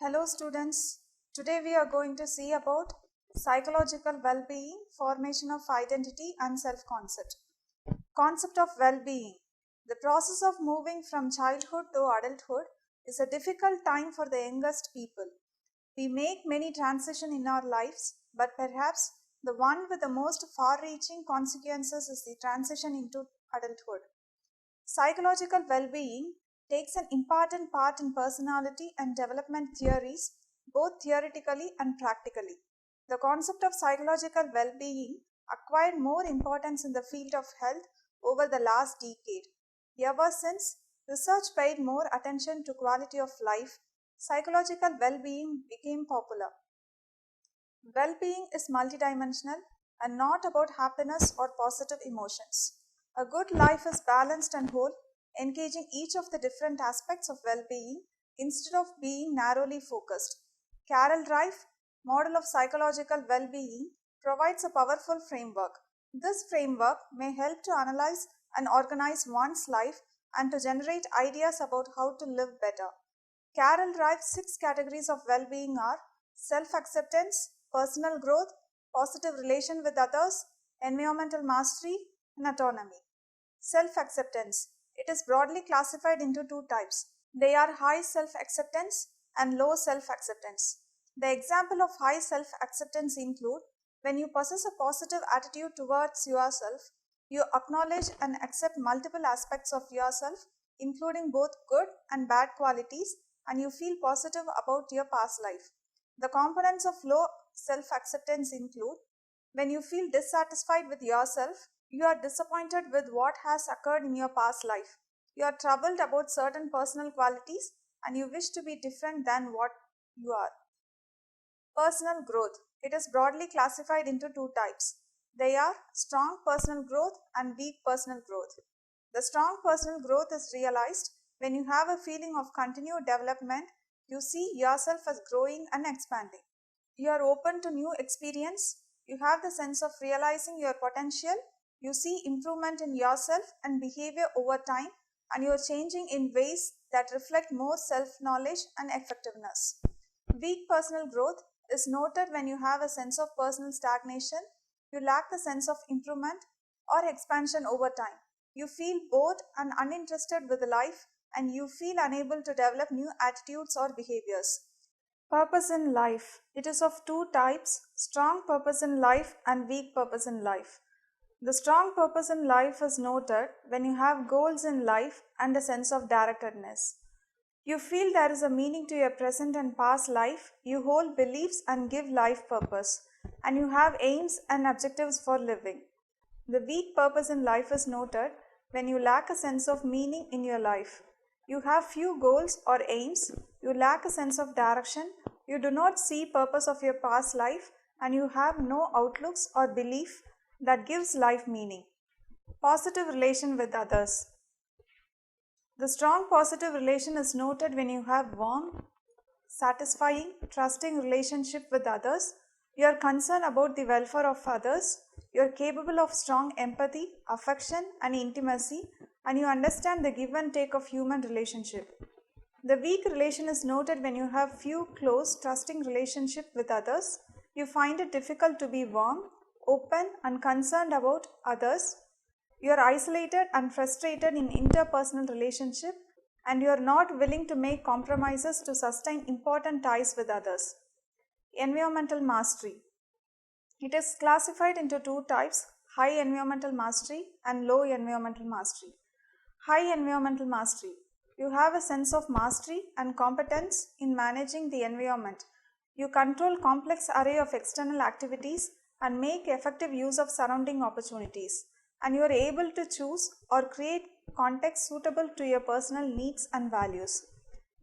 Hello students, today we are going to see about psychological well-being, formation of identity and self-concept. Concept of well-being. The process of moving from childhood to adulthood is a difficult time for the youngest people. We make many transitions in our lives, but perhaps the one with the most far-reaching consequences is the transition into adulthood. Psychological well being takes an important part in personality and development theories, both theoretically and practically. The concept of psychological well being acquired more importance in the field of health over the last decade. Ever since research paid more attention to quality of life, psychological well being became popular. Well being is multidimensional and not about happiness or positive emotions. A good life is balanced and whole, engaging each of the different aspects of well being instead of being narrowly focused. Carol Dweck, model of psychological well being, provides a powerful framework. This framework may help to analyze and organize one's life and to generate ideas about how to live better. Carol Dweck's six categories of well being are self acceptance, personal growth, positive relation with others, environmental mastery, and autonomy. Self acceptance. It is broadly classified into two types. They are high self acceptance and low self acceptance. The example of high self acceptance include when you possess a positive attitude towards yourself, you acknowledge and accept multiple aspects of yourself, including both good and bad qualities, and you feel positive about your past life. The components of low self acceptance include when you feel dissatisfied with yourself, you are disappointed with what has occurred in your past life. You are troubled about certain personal qualities and you wish to be different than what you are. Personal growth. It is broadly classified into two types. They are strong personal growth and weak personal growth. The strong personal growth is realized when you have a feeling of continued development, you see yourself as growing and expanding. You are open to new experience, you have the sense of realizing your potential, you see improvement in yourself and behavior over time, and you are changing in ways that reflect more self-knowledge and effectiveness. Weak personal growth is noted when you have a sense of personal stagnation, you lack the sense of improvement or expansion over time. You feel bored and uninterested with life, and you feel unable to develop new attitudes or behaviors. Purpose in life. It is of two types, strong purpose in life and weak purpose in life. The strong purpose in life is noted when you have goals in life and a sense of directedness. You feel there is a meaning to your present and past life, you hold beliefs and give life purpose, and you have aims and objectives for living. The weak purpose in life is noted when you lack a sense of meaning in your life. You have few goals or aims, you lack a sense of direction, you do not see purpose of your past life, and you have no outlooks or belief that gives life meaning. Positive relation with others. The strong positive relation is noted when you have warm, satisfying, trusting relationship with others, you are concerned about the welfare of others, you are capable of strong empathy, affection and intimacy, and you understand the give and take of human relationship. The weak relation is noted when you have few close, trusting relationship with others, you find it difficult to be warm, open and concerned about others, you are isolated and frustrated in interpersonal relationship, and you are not willing to make compromises to sustain important ties with others. Environmental mastery. It is classified into two types, high environmental mastery and low environmental mastery. High environmental mastery. You have a sense of mastery and competence in managing the environment. You control complex array of external activities and make effective use of surrounding opportunities, and you are able to choose or create context suitable to your personal needs and values.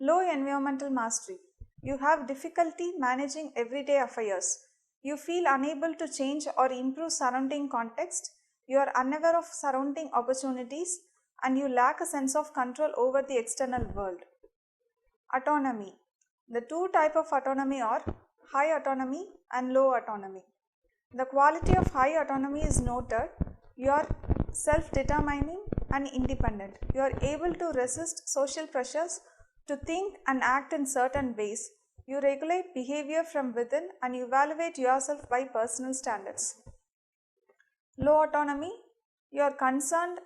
Low environmental mastery. You have difficulty managing everyday affairs. You feel unable to change or improve surrounding context. You are unaware of surrounding opportunities and you lack a sense of control over the external world. Autonomy. The two types of autonomy are high autonomy and low autonomy. The quality of high autonomy is noted. You are self-determining and independent. You are able to resist social pressures to think and act in certain ways. You regulate behavior from within and you evaluate yourself by personal standards. Low autonomy. You are concerned.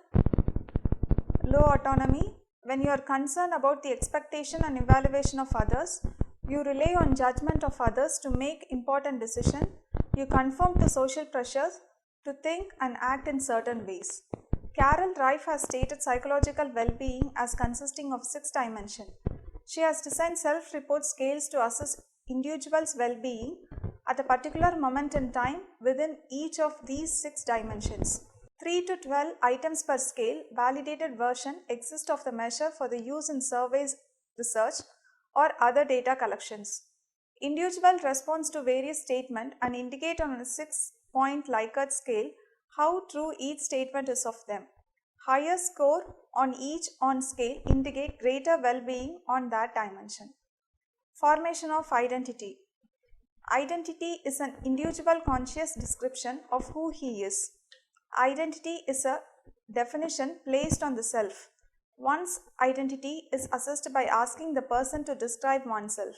Low autonomy. When you are concerned about the expectation and evaluation of others, you rely on judgment of others to make important decisions. You conform to social pressures to think and act in certain ways. Carol Reif has stated psychological well-being as consisting of 6 dimensions. She has designed self-report scales to assess individuals' well-being at a particular moment in time within each of these 6 dimensions. 3 to 12 items per scale validated version exist of the measure for the use in surveys, research, or other data collections. Individual responds to various statements and indicate on a 6-point Likert scale how true each statement is of them. Higher score on each on scale indicate greater well-being on that dimension. Formation of identity. Identity is an individual conscious description of who he is. Identity is a definition placed on the self. One's identity is assessed by asking the person to describe oneself.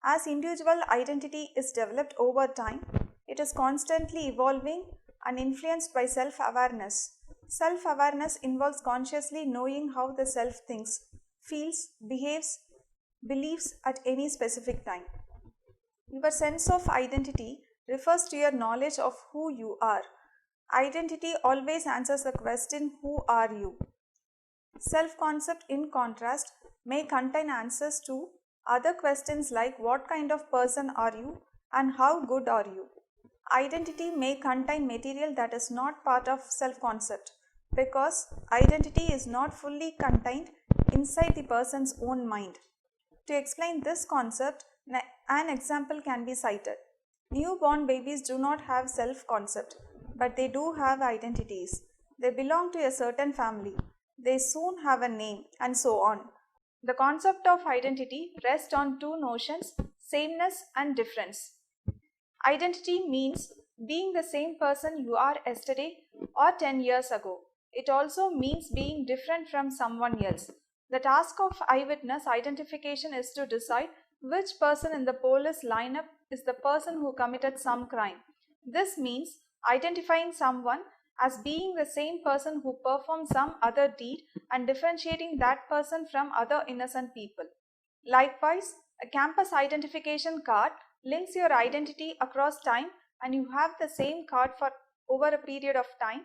As individual identity is developed over time, it is constantly evolving and influenced by self-awareness. Self-awareness involves consciously knowing how the self thinks, feels, behaves, believes at any specific time. Your sense of identity refers to your knowledge of who you are. Identity always answers the question, who are you? Self-concept, in contrast, may contain answers to other questions like what kind of person are you and how good are you. Identity may contain material that is not part of self-concept because identity is not fully contained inside the person's own mind. To explain this concept, an example can be cited. Newborn babies do not have self-concept, but they do have identities. They belong to a certain family. They soon have a name, and so on. The concept of identity rests on two notions, sameness and difference. Identity means being the same person you are yesterday or 10 years ago. It also means being different from someone else. The task of eyewitness identification is to decide which person in the police lineup is the person who committed some crime. This means identifying someone as being the same person who performed some other deed and differentiating that person from other innocent people. Likewise, a campus identification card links your identity across time and you have the same card for over a period of time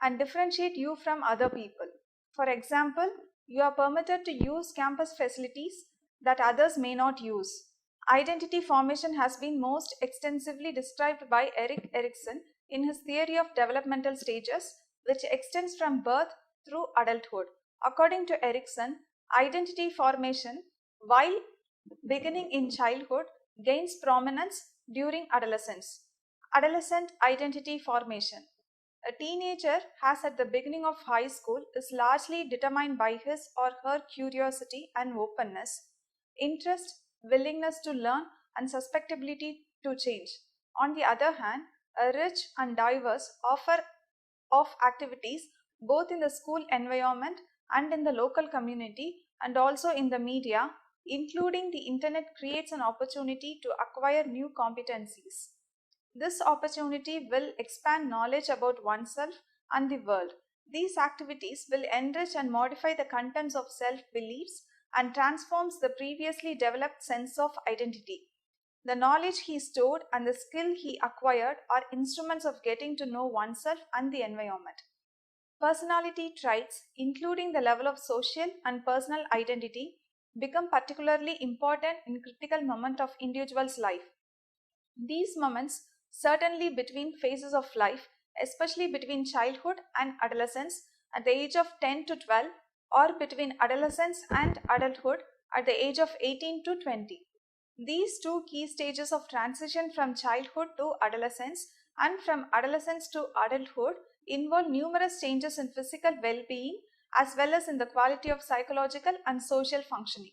and differentiate you from other people. For example, you are permitted to use campus facilities that others may not use. Identity formation has been most extensively described by Erik Erikson in his theory of developmental stages, which extends from birth through adulthood. According to Erikson, identity formation, while beginning in childhood, gains prominence during adolescence. Adolescent identity formation. A teenager has at the beginning of high school is largely determined by his or her curiosity and openness, interest, willingness to learn, and susceptibility to change. On the other hand, a rich and diverse offer of activities both in the school environment and in the local community and also in the media, including the internet, creates an opportunity to acquire new competencies. This opportunity will expand knowledge about oneself and the world. These activities will enrich and modify the contents of self-beliefs and transforms the previously developed sense of identity. The knowledge he stored and the skill he acquired are instruments of getting to know oneself and the environment. Personality traits, including the level of social and personal identity, become particularly important in critical moment of individual's life. These moments, certainly between phases of life, especially between childhood and adolescence at the age of 10 to 12 or between adolescence and adulthood at the age of 18 to 20. These two key stages of transition from childhood to adolescence and from adolescence to adulthood involve numerous changes in physical well-being as well as in the quality of psychological and social functioning.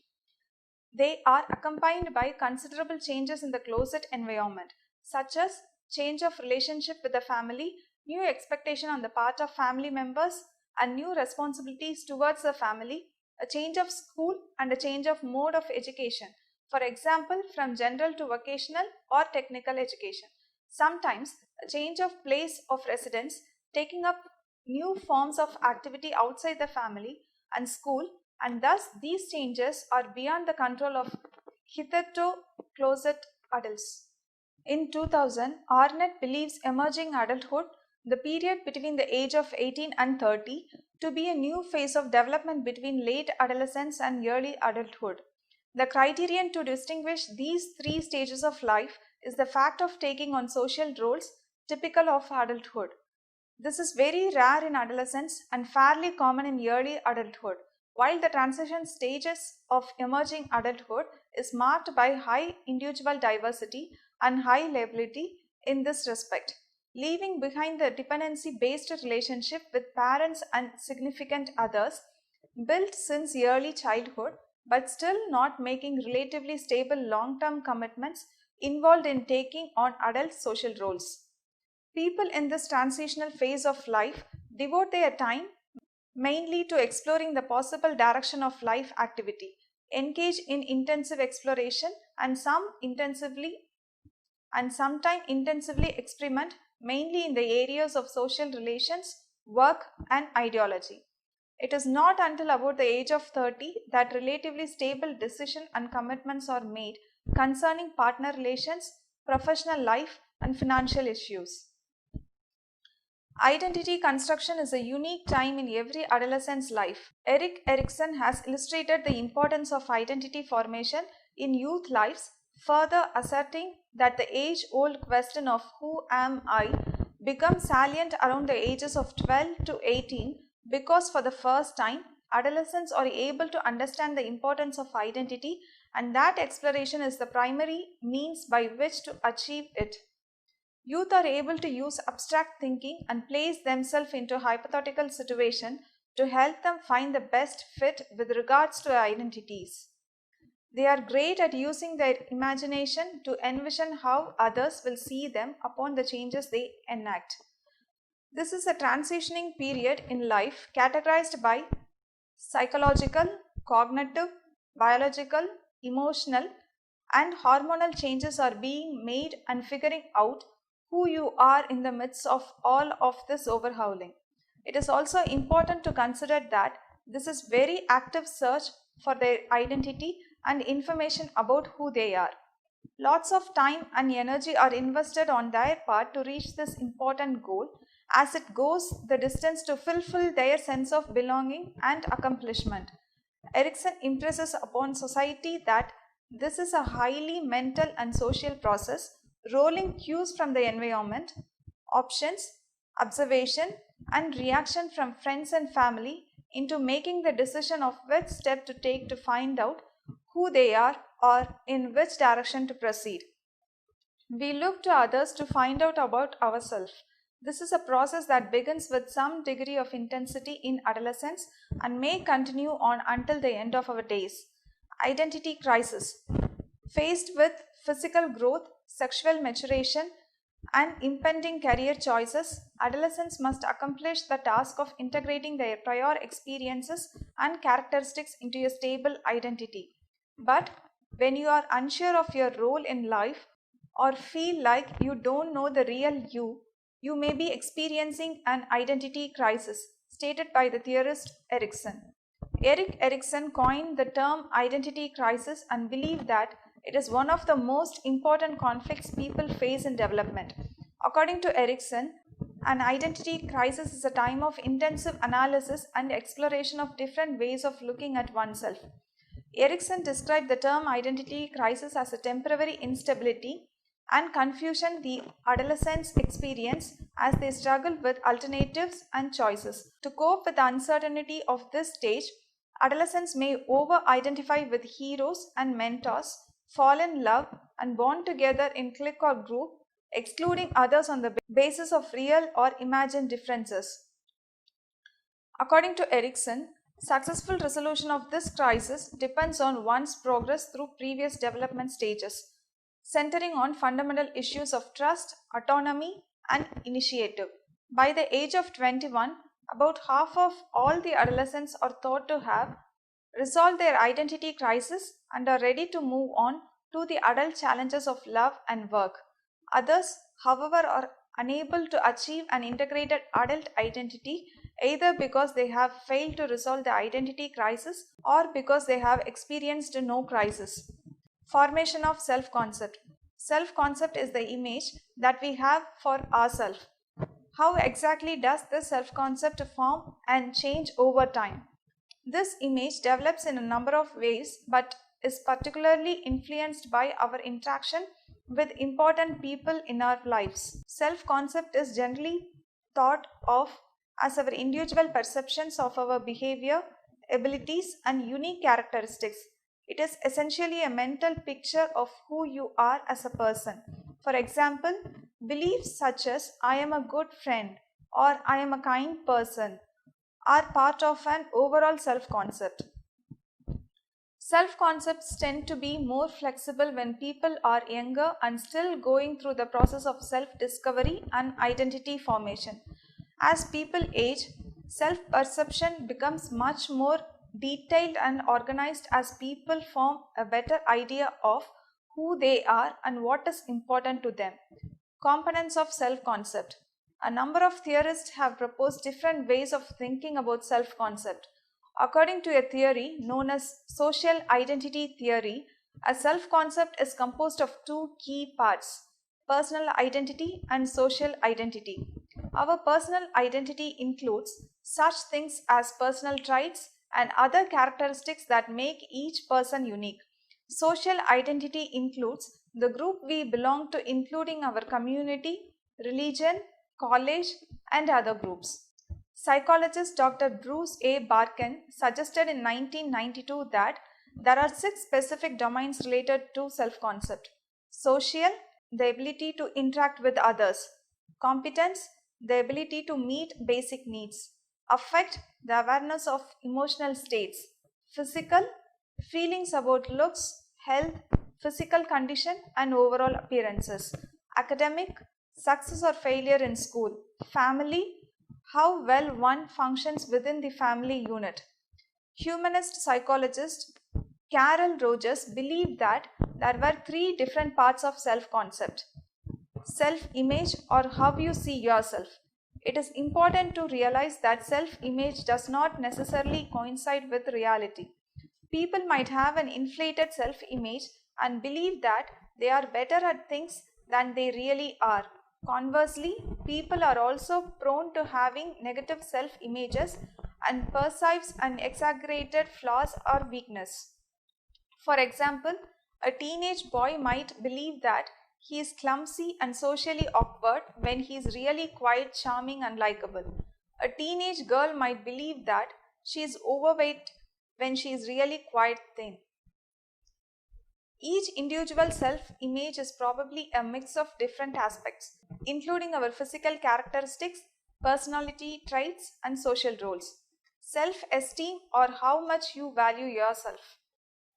They are accompanied by considerable changes in the closet environment, such as change of relationship with the family, new expectation on the part of family members, and new responsibilities towards the family, a change of school, and a change of mode of education. For example, from general to vocational or technical education. Sometimes a change of place of residence, taking up new forms of activity outside the family and school, and thus these changes are beyond the control of hitherto closet adults. In 2000, Arnett believes emerging adulthood, the period between the age of 18 and 30, to be a new phase of development between late adolescence and early adulthood. The criterion to distinguish these three stages of life is the fact of taking on social roles typical of adulthood. This is very rare in adolescence and fairly common in early adulthood, while the transition stages of emerging adulthood is marked by high individual diversity and high liability in this respect, leaving behind the dependency-based relationship with parents and significant others built since early childhood, but still not making relatively stable long-term commitments involved in taking on adult social roles. People in this transitional phase of life devote their time mainly to exploring the possible direction of life activity, engage in intensive exploration, and sometimes intensively experiment mainly in the areas of social relations, work, and ideology. It is not until about the age of 30 that relatively stable decision and commitments are made concerning partner relations, professional life, and financial issues. Identity construction is a unique time in every adolescent's life. Erik Erikson has illustrated the importance of identity formation in youth lives, further asserting that the age-old question of who am I becomes salient around the ages of 12 to 18 because for the first time, adolescents are able to understand the importance of identity, and that exploration is the primary means by which to achieve it. Youth are able to use abstract thinking and place themselves into a hypothetical situation to help them find the best fit with regards to their identities. They are great at using their imagination to envision how others will see them upon the changes they enact. This is a transitioning period in life categorized by psychological, cognitive, biological, emotional, and hormonal changes are being made and figuring out who you are in the midst of all of this overhauling. It is also important to consider that this is very active search for their identity and information about who they are. Lots of time and energy are invested on their part to reach this important goal as it goes the distance to fulfill their sense of belonging and accomplishment. Erikson impresses upon society that this is a highly mental and social process, rolling cues from the environment, options, observation, and reaction from friends and family into making the decision of which step to take to find out who they are or in which direction to proceed. We look to others to find out about ourselves. This is a process that begins with some degree of intensity in adolescence and may continue on until the end of our days. Identity crisis. Faced with physical growth, sexual maturation, and impending career choices, adolescents must accomplish the task of integrating their prior experiences and characteristics into a stable identity. But when you are unsure of your role in life or feel like you don't know the real you, you may be experiencing an identity crisis, stated by the theorist Erikson. Erik Erikson coined the term identity crisis and believed that it is one of the most important conflicts people face in development. According to Erikson, an identity crisis is a time of intensive analysis and exploration of different ways of looking at oneself. Erikson described the term identity crisis as a temporary instability and confusion the adolescents experience as they struggle with alternatives and choices. To cope with the uncertainty of this stage, adolescents may over-identify with heroes and mentors, fall in love, and bond together in clique or group, excluding others on the basis of real or imagined differences. According to Erickson, successful resolution of this crisis depends on one's progress through previous development stages, centering on fundamental issues of trust, autonomy, and initiative. By the age of 21, about half of all the adolescents are thought to have resolved their identity crisis and are ready to move on to the adult challenges of love and work. Others, however, are unable to achieve an integrated adult identity either because they have failed to resolve the identity crisis or because they have experienced no crisis. Formation of self concept. Self concept is the image that we have for ourselves. How exactly does this self concept form and change over time? This image develops in a number of ways but is particularly influenced by our interaction with important people in our lives. Self concept is generally thought of as our individual perceptions of our behavior, abilities, and unique characteristics. It is essentially a mental picture of who you are as a person. For example, beliefs such as I am a good friend or I am a kind person are part of an overall self concept. Self concepts tend to be more flexible when people are younger and still going through the process of self discovery and identity formation. As people age, self perception becomes much more detailed and organized as people form a better idea of who they are and what is important to them. Components of self concept. A number of theorists have proposed different ways of thinking about self concept. According to a theory known as social identity theory, a self concept is composed of two key parts: personal identity and social identity. Our personal identity includes such things as personal traits and other characteristics that make each person unique. Social identity includes the group we belong to, including our community, religion, college, and other groups. Psychologist Dr. Bruce A. Barkan suggested in 1992 that there are six specific domains related to self concept: social, the ability to interact with others; competence, the ability to meet basic needs; affect, the awareness of emotional states; physical, feelings about looks, health, physical condition, and overall appearances; academic, success or failure in school; family, how well one functions within the family unit. Humanist psychologist Carol Rogers believed that there were three different parts of self concept: self image, or how you see yourself. It is important to realize that self image does not necessarily coincide with reality. People might have an inflated self image and believe that they are better at things than they really are. Conversely, people are also prone to having negative self images and perceives an exaggerated flaws or weakness. For example, a teenage boy might believe that he is clumsy and socially awkward when he is really quite charming and likable. A teenage girl might believe that she is overweight when she is really quite thin. Each individual self image is probably a mix of different aspects, including our physical characteristics, personality traits, and social roles. Self esteem, or how much you value yourself.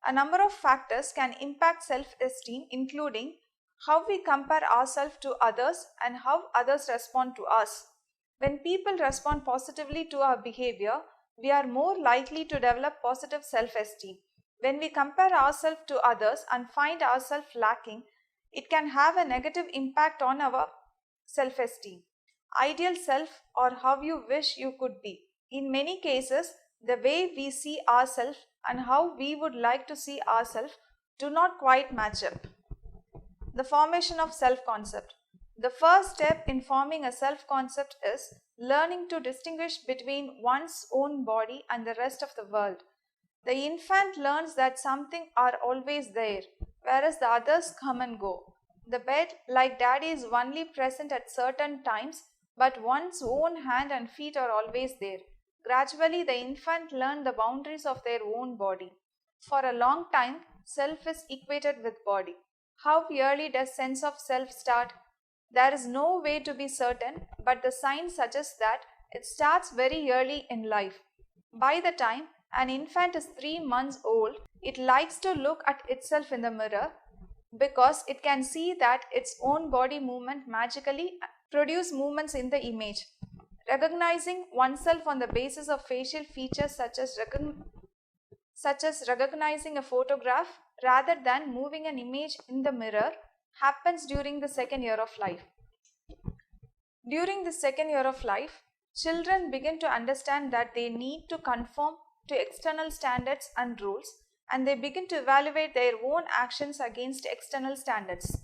A number of factors can impact self esteem, including how we compare ourselves to others and how others respond to us. When people respond positively to our behavior, we are more likely to develop positive self esteem. When we compare ourselves to others and find ourselves lacking, it can have a negative impact on our self esteem. Ideal self, or how you wish you could be. In many cases, the way we see ourselves and how we would like to see ourselves do not quite match up. The formation of self concept. The first step in forming a self concept is learning to distinguish between one's own body and the rest of the world. The infant learns that something are always there, whereas the others come and go. The bed, like daddy, is only present at certain times, but one's own hand and feet are always there. Gradually, the infant learns the boundaries of their own body. For a long time, self is equated with body. How early does sense of self start? There is no way to be certain, but the signs suggest that It starts very early in life. By the time an infant is 3 months old, it likes to look at itself in the mirror because it can see that its own body movement magically produce movements in the image. Recognizing oneself on the basis of facial features such as recognizing a photograph rather than moving an image in the mirror happens during the second year of life. During the second year of life, children begin to understand that they need to conform to external standards and rules, and they begin to evaluate their own actions against external standards.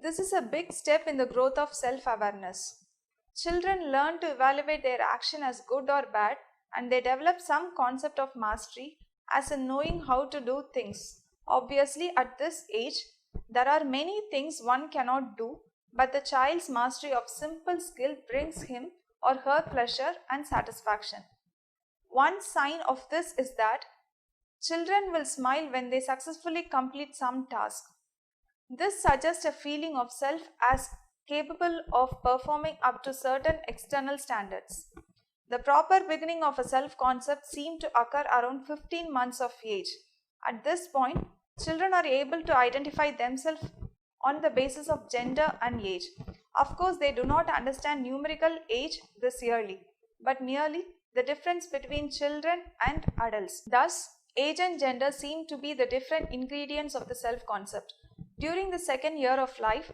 This is a big step in the growth of self-awareness. Children learn to evaluate their action as good or bad, and they develop some concept of mastery as in knowing how to do things. Obviously, at this age, there are many things one cannot do, but the child's mastery of simple skill brings him or her pleasure and satisfaction. One sign of this is that children will smile when they successfully complete some task. This suggests a feeling of self as capable of performing up to certain external standards. The proper beginning of a self-concept seems to occur around 15 months of age. At this point, children are able to identify themselves on the basis of gender and age. Of course, they do not understand numerical age this early, but merely the difference between children and adults. Thus, age and gender seem to be the different ingredients of the self-concept. During the second year of life,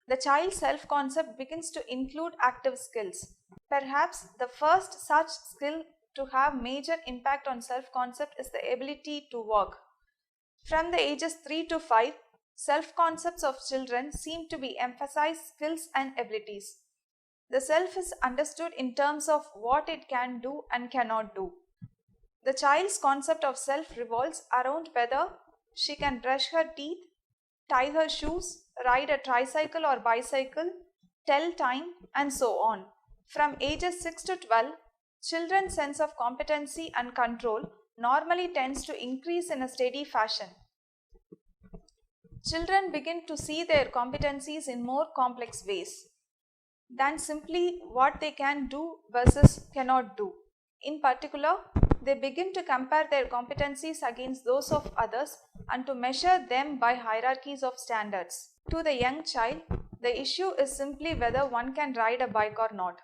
the child's self-concept begins to include active skills. Perhaps the first such skill to have major impact on self-concept is the ability to walk. From the ages 3 to 5, self-concepts of children seem to be emphasized skills and abilities. The self is understood in terms of what it can do and cannot do. The child's concept of self revolves around whether she can brush her teeth, tie her shoes, ride a tricycle or bicycle, tell time, and so on. From ages 6 to 12, children's sense of competency and control normally tends to increase in a steady fashion. Children begin to see their competencies in more complex ways than simply what they can do versus cannot do. In particular, they begin to compare their competencies against those of others and to measure them by hierarchies of standards. To the young child, the issue is simply whether one can ride a bike or not.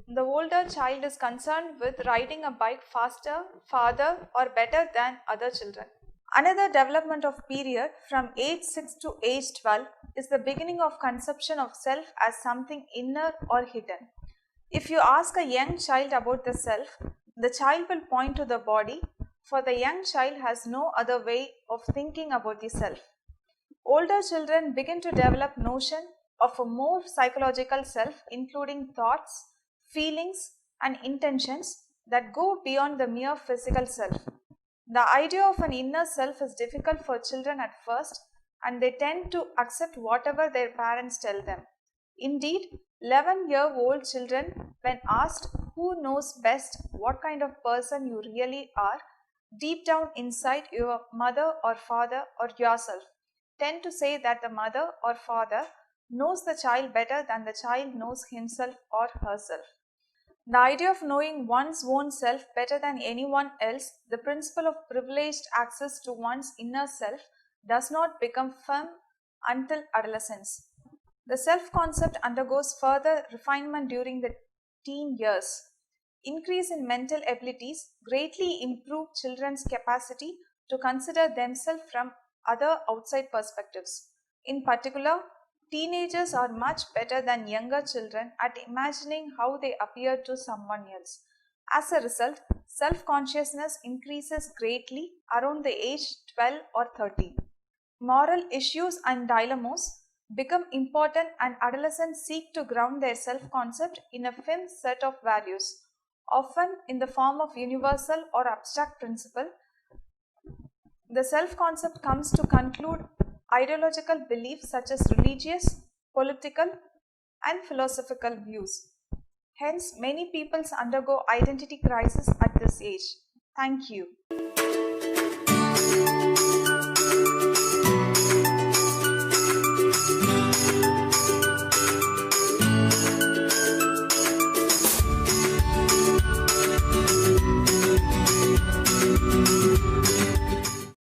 The older child is concerned with riding a bike faster, farther, or better than other children. Another development of period from age 6 to age 12 is the beginning of conception of self as something inner or hidden. If you ask a young child about the self, the child will point to the body, for the young child has no other way of thinking about the self. Older children begin to develop notion of a more psychological self, including thoughts, feelings, and intentions that go beyond the mere physical self. The idea of an inner self is difficult for children at first, and they tend to accept whatever their parents tell them. Indeed, 11-year-old children, when asked who knows best what kind of person you really are, deep down inside your mother or father or yourself, tend to say that the mother or father knows the child better than the child knows himself or herself. The idea of knowing one's own self better than anyone else, the principle of privileged access to one's inner self, does not become firm until adolescence. The self-concept undergoes further refinement during the teen years. Increase in mental abilities greatly improve children's capacity to consider themselves from other outside perspectives. In particular, teenagers are much better than younger children at imagining how they appear to someone else. As a result, self-consciousness increases greatly around the age 12 or 13. Moral issues and dilemmas become important, and adolescents seek to ground their self-concept in a firm set of values, often in the form of universal or abstract principle. The self-concept comes to conclude ideological beliefs such as religious, political, and philosophical views. Hence, many peoples undergo identity crisis at this age. Thank you.